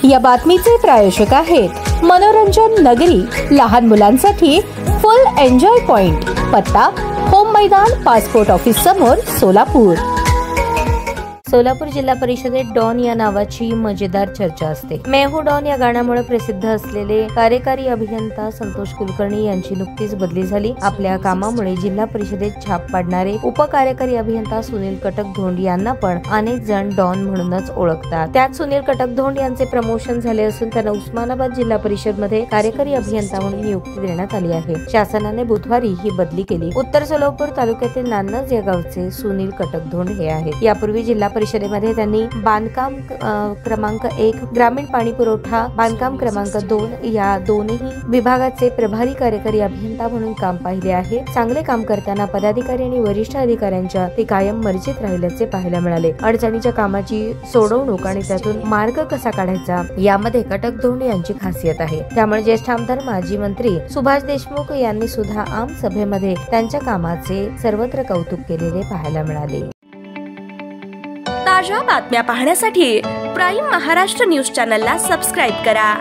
या बातमीचे प्रायोजक आहेत मनोरंजन नगरी, लहान मुलांसाठी फुल एन्जॉय पॉइंट, पत्ता होम मैदान, पासपोर्ट ऑफिस समोर, सोलापूर. सोलापूर जिल्हा परिषदेत डॉन या नावाची मजेदार चर्चा असते. मैं हूं डॉन या गाण्यामुळे प्रसिद्ध असलेले कार्यकारी अभियंता संतोष कुलकर्णी यांची नुकतीच बदली झाली. आपल्या कामामुळे जिल्हा परिषदेत छाप पाडणारे उपकार्यकारी अभियंता सुनील कटकधोंड यांना पण अनेक जण डॉन म्हणूनच ओळखतात. त्यात सुनील कटकधोंड यांचे प्रमोशन झाले असून त्यांना उस्मानाबाद जिल्हा परिषद मध्ये कार्यकारी अभियंता म्हणून नियुक्ती देण्यात आली आहे. शासनाने बुधवारी ही बदली केली. उत्तर सोलापूर तालुक्यातील नान्नज या गावचे सुनील कटकधोंड हे आहेत. यापूर्वी जिल्हा परिषदेमध्ये त्यांनी बांधकाम क्रमांक 1, ग्रामीण पाणी पुरवठा बांधकाम क्रमांक 2 या दोनही विभागाचे प्रभारी कार्यकारी अभियंता म्हणून काम पाहिले आहे. चांगले काम करताना पदाधिकारी आणि वरिष्ठ अधिकाऱ्यांच्या ते कायम मर्जीत राहिल्याचे पाहायला मिळाले. अडचणीच्या कामाची सोडवणूक आणि त्यातून मार्ग कसा काढायचा यामध्ये कटकधोंड यांची खासियत आहे. त्यामुळे ज्येष्ठ आमदार माजी मंत्री सुभाष देशमुख यांनी सुद्धा आम सभेमध्ये त्यांच्या कामाचे सर्वत्र कौतुक केलेले पाहायला मिळाले. ताज्या बातम्या पाहण्यासाठी प्राईम महाराष्ट्र न्यूज चॅनलला सबस्क्राईब करा.